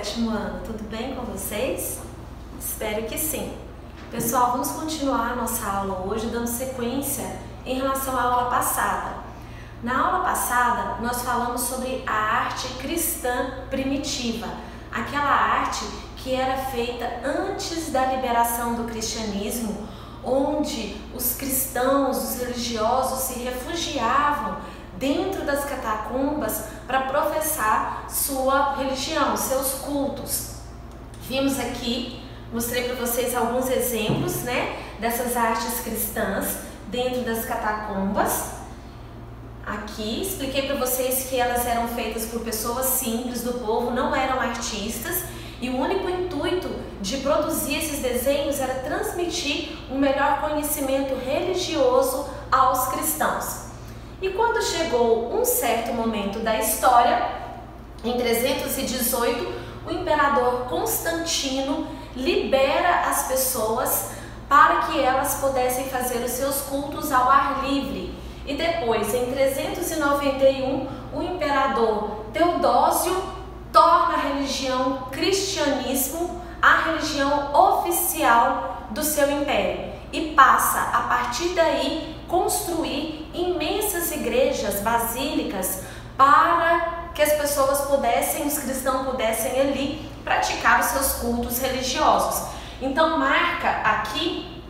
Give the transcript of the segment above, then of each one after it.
sétimo ano, tudo bem com vocês? Espero que sim. Pessoal, vamos continuar a nossa aula hoje dando sequência em relação à aula passada. Na aula passada, nós falamos sobre a arte cristã primitiva, aquela arte que era feita antes da liberação do cristianismo, onde os cristãos, os religiosos se refugiavam dentro das catacumbas para professar sua religião, seus cultos. Vimos aqui, mostrei para vocês alguns exemplos, dessas artes cristãs dentro das catacumbas. Aqui expliquei para vocês que elas eram feitas por pessoas simples do povo, não eram artistas, e o único intuito de produzir esses desenhos era transmitir um melhor conhecimento religioso aos cristãos. E quando chegou um certo momento da história, em 318, o imperador Constantino libera as pessoas para que elas pudessem fazer os seus cultos ao ar livre. E depois, em 391, o imperador Teodósio torna a religião cristianismo a religião oficial do seu império e passa, a partir daí, construir imensas igrejas, basílicas, para que as pessoas pudessem, os cristãos pudessem ali praticar os seus cultos religiosos. Então marca aqui,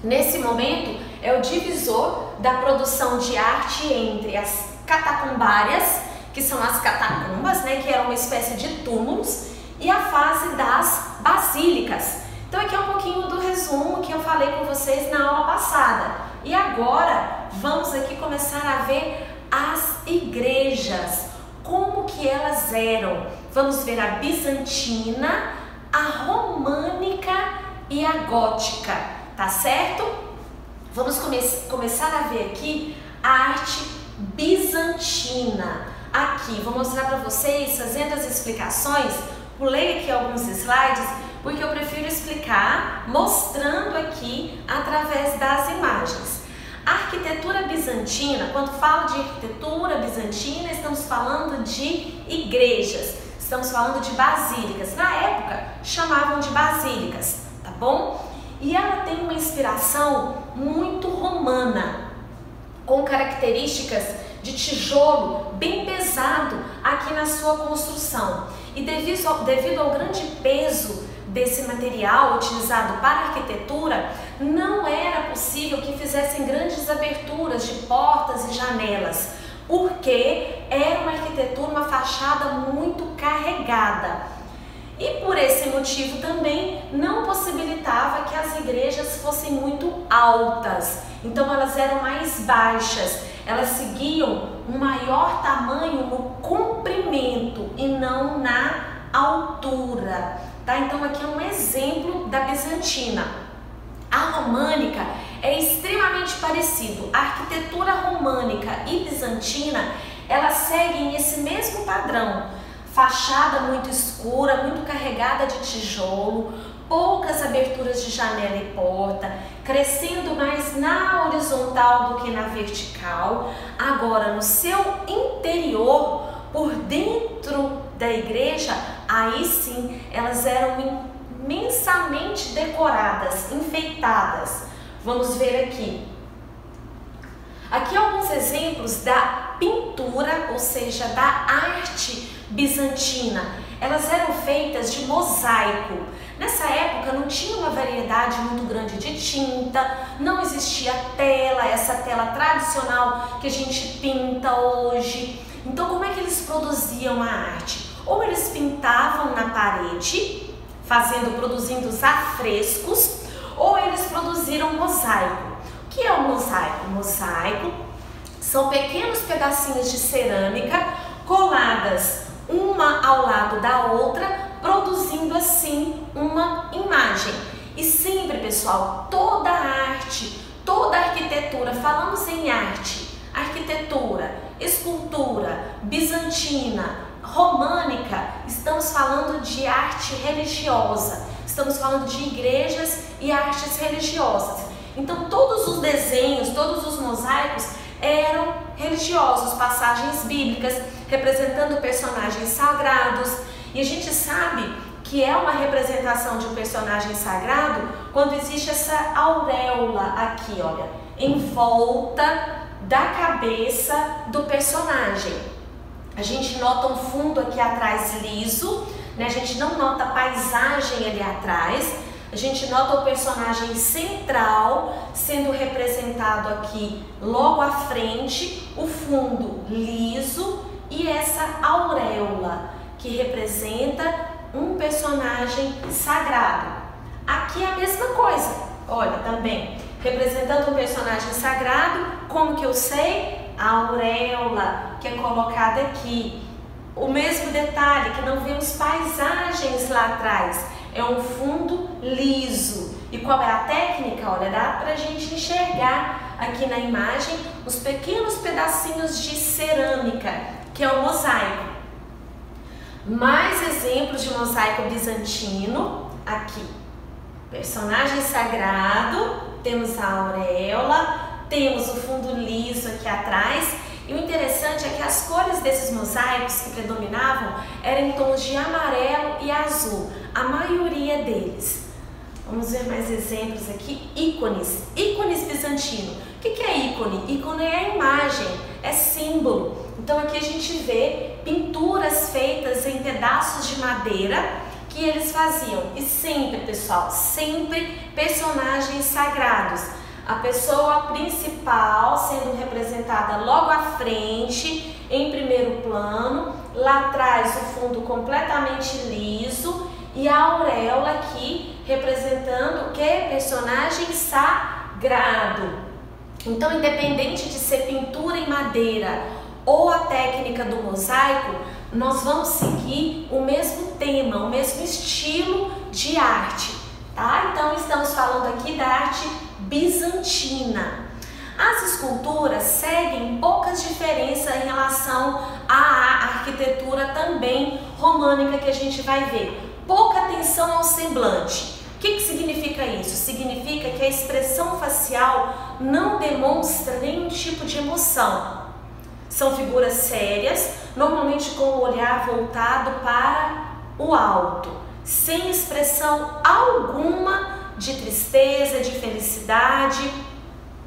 nesse momento, é o divisor da produção de arte entre as catacumbárias, que são as catacumbas, que eram uma espécie de túmulos, e a fase das basílicas. Então aqui é um pouquinho do resumo que eu falei com vocês na aula passada. E agora vamos aqui começar a ver as igrejas, como que elas eram. Vamos ver a bizantina, a românica e a gótica, tá certo? Vamos começar a ver aqui a arte bizantina. Aqui, vou mostrar para vocês, fazendo as explicações, pulei aqui alguns slides, porque eu prefiro explicar mostrando aqui através das imagens. A arquitetura bizantina, quando falo de arquitetura bizantina, estamos falando de igrejas, estamos falando de basílicas. Na época, chamavam de basílicas, tá bom? E ela tem uma inspiração muito romana, com características de tijolo bem pesado aqui na sua construção. E devido ao grande peso desse material utilizado para a arquitetura, não era possível que fizessem grandes aberturas de portas e janelas, porque era uma arquitetura, uma fachada muito carregada. E por esse motivo também não possibilitava que as igrejas fossem muito altas, então elas eram mais baixas, elas seguiam um maior tamanho no comprimento e não na altura, tá? Então aqui é um exemplo da bizantina. A românica é extremamente parecido. A arquitetura românica e bizantina, elas seguem esse mesmo padrão. Fachada muito escura, muito carregada de tijolo, poucas aberturas de janela e porta, crescendo mais na horizontal do que na vertical. Agora, no seu interior, por dentro da igreja, aí sim, elas eram imensamente decoradas, enfeitadas. Vamos ver aqui. Aqui alguns exemplos da pintura, ou seja, da arte bizantina. Elas eram feitas de mosaico. Nessa época não tinha uma variedade muito grande de tinta, não existia tela, essa tela tradicional que a gente pinta hoje. Então como é que eles produziam a arte? Ou eles pintavam na parede, produzindo os afrescos, ou eles produziram mosaico. O que é o mosaico? O mosaico são pequenos pedacinhos de cerâmica coladas uma ao lado da outra, produzindo assim uma imagem. E sempre, pessoal, toda a arte, toda a arquitetura, falamos em arte, arquitetura, escultura, bizantina, românica, estamos falando de arte religiosa, estamos falando de igrejas e artes religiosas. Então todos os desenhos, todos os mosaicos eram religiosos, passagens bíblicas representando personagens sagrados. E a gente sabe que é uma representação de um personagem sagrado, quando existe essa auréola aqui, olha, em volta da cabeça do personagem. A gente nota um fundo aqui atrás liso, né? A gente não nota a paisagem ali atrás, a gente nota o personagem central sendo representado aqui logo à frente, o fundo liso e essa auréola que representa um personagem sagrado. Aqui é a mesma coisa, olha, também representando um personagem sagrado, como que eu sei? A auréola que é colocada aqui. O mesmo detalhe, que não vemos paisagens lá atrás, é um fundo liso. E qual é a técnica? Olha, dá pra gente enxergar aqui na imagem os pequenos pedacinhos de cerâmica, que é o mosaico. Mais exemplos de mosaico bizantino, aqui. Personagem sagrado, temos a auréola, temos o fundo liso aqui atrás. E o interessante é que as cores desses mosaicos que predominavam eram em tons de amarelo e azul, a maioria deles. Vamos ver mais exemplos aqui. Ícones, ícones bizantino. O que é ícone? Ícone é a imagem, é símbolo. Então aqui a gente vê pinturas feitas em pedaços de madeira que eles faziam. E sempre, pessoal, sempre personagens sagrados. A pessoa principal sendo representada logo à frente, em primeiro plano, lá atrás o fundo completamente liso e a auréola aqui representando o que? Personagem sagrado. Então, independente de ser pintura em madeira ou a técnica do mosaico, nós vamos seguir o mesmo tema, o mesmo estilo de arte, tá? Então, estamos falando aqui da arte bizantina. As esculturas seguem poucas diferenças em relação à arquitetura também românica que a gente vai ver. Pouca atenção ao semblante. O que significa isso? Significa que a expressão facial não demonstra nenhum tipo de emoção. São figuras sérias, normalmente com o olhar voltado para o alto, sem expressão alguma de tristeza, de felicidade.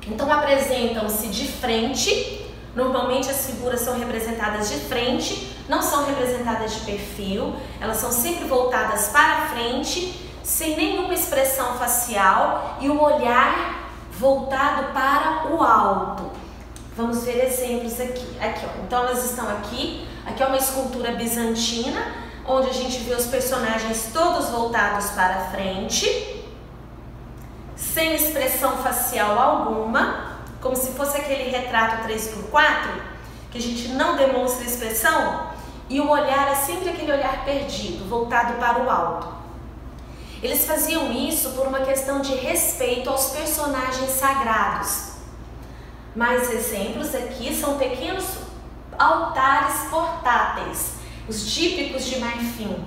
Então apresentam-se de frente. Normalmente as figuras são representadas de frente, não são representadas de perfil, elas são sempre voltadas para frente, sem nenhuma expressão facial e o olhar voltado para o alto. Vamos ver exemplos aqui. Aqui, ó. Então elas estão aqui. Aqui é uma escultura bizantina, onde a gente vê os personagens todos voltados para frente, sem expressão facial alguma, como se fosse aquele retrato 3x4, que a gente não demonstra expressão, e o olhar é sempre aquele olhar perdido, voltado para o alto. Eles faziam isso por uma questão de respeito aos personagens sagrados. Mais exemplos aqui são pequenos altares portáteis, os típicos de marfim.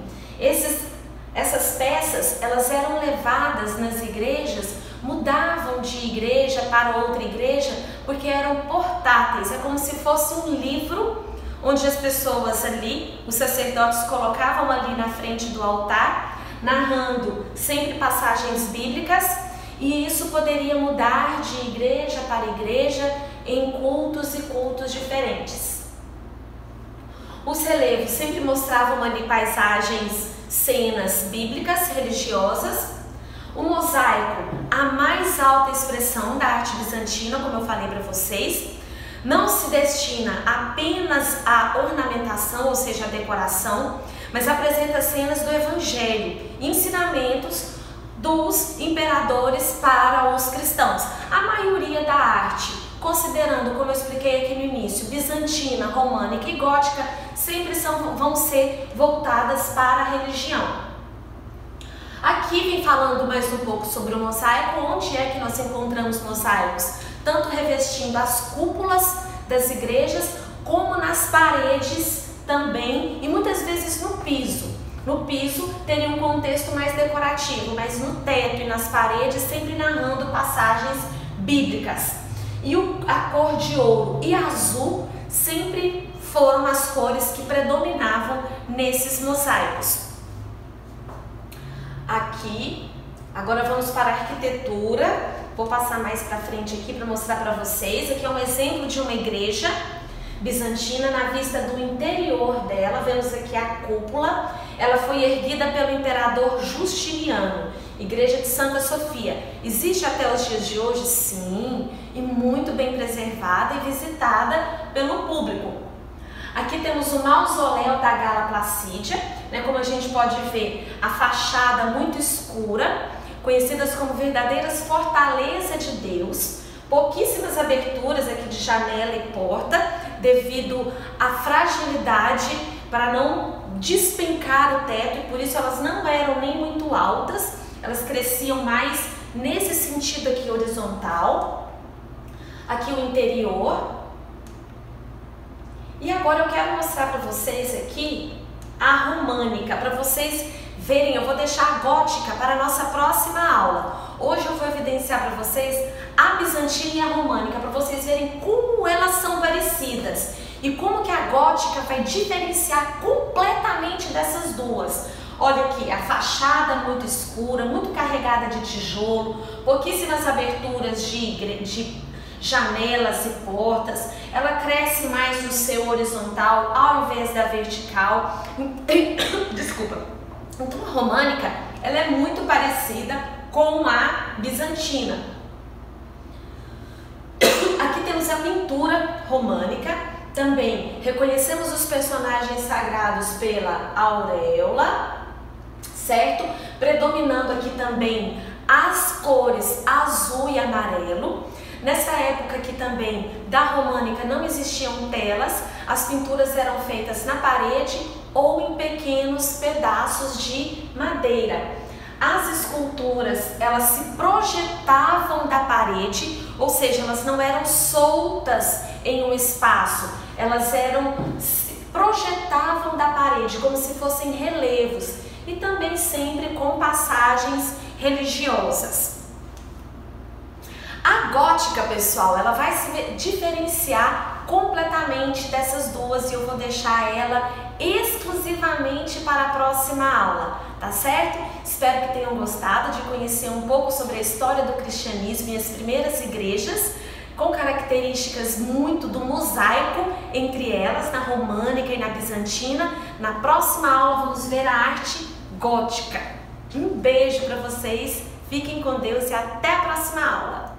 Essas peças, elas eram levadas nas igrejas, mudavam de igreja para outra igreja, porque eram portáteis. É como se fosse um livro, onde as pessoas ali, os sacerdotes colocavam ali na frente do altar, narrando sempre passagens bíblicas, e isso poderia mudar de igreja para igreja em cultos e cultos diferentes. Os relevos sempre mostravam ali paisagens, cenas bíblicas, religiosas. O mosaico, a mais alta expressão da arte bizantina, como eu falei para vocês, não se destina apenas à ornamentação, ou seja, à decoração, mas apresenta cenas do Evangelho, ensinamentos dos imperadores para os cristãos. A maioria da arte, considerando, como eu expliquei aqui no início, bizantina, românica e gótica, sempre vão ser voltadas para a religião. Aqui vem falando mais um pouco sobre o mosaico. Onde é que nós encontramos mosaicos? Tanto revestindo as cúpulas das igrejas, como nas paredes também, e muitas vezes no piso. No piso teria um contexto mais decorativo, mas no teto e nas paredes sempre narrando passagens bíblicas. E a cor de ouro e azul sempre foram as cores que predominavam nesses mosaicos. aqui. Agora vamos para a arquitetura. Vou passar mais para frente aqui para mostrar para vocês. Aqui é um exemplo de uma igreja bizantina na vista do interior dela. Vemos aqui a cúpula. Ela foi erguida pelo imperador Justiniano. Igreja de Santa Sofia. Existe até os dias de hoje? Sim, e muito bem preservada e visitada pelo público. Aqui temos o mausoléu da Gala Placídia, né? Como a gente pode ver, a fachada muito escura, conhecidas como verdadeiras fortalezas de Deus, pouquíssimas aberturas aqui de janela e porta, devido à fragilidade para não despencar o teto, e por isso elas não eram nem muito altas, elas cresciam mais nesse sentido aqui horizontal. Aqui o interior. E agora eu quero mostrar para vocês aqui a românica, para vocês verem. Eu vou deixar a gótica para a nossa próxima aula. Hoje eu vou evidenciar para vocês a bizantina e a românica, para vocês verem como elas são parecidas e como que a gótica vai diferenciar completamente dessas duas. Olha aqui, a fachada muito escura, muito carregada de tijolo, pouquíssimas aberturas de janelas e portas. Ela cresce mais no seu horizontal ao invés da vertical. Desculpa. Então a românica, ela é muito parecida com a bizantina. Aqui temos a pintura românica. Também reconhecemos os personagens sagrados pela auréola, certo? Predominando aqui também as cores azul e amarelo. Nessa época aqui também da românica não existiam telas, as pinturas eram feitas na parede ou em pequenos pedaços de madeira. As esculturas, elas se projetavam da parede, ou seja, elas não eram soltas em um espaço, elas se projetavam da parede como se fossem relevos, e também sempre com passagens religiosas. A gótica, pessoal, ela vai se diferenciar completamente dessas duas, e eu vou deixar ela exclusivamente para a próxima aula, tá certo? Espero que tenham gostado de conhecer um pouco sobre a história do cristianismo e as primeiras igrejas, com características muito do mosaico entre elas, na românica e na bizantina. Na próxima aula vamos ver a arte gótica. Um beijo para vocês, fiquem com Deus e até a próxima aula!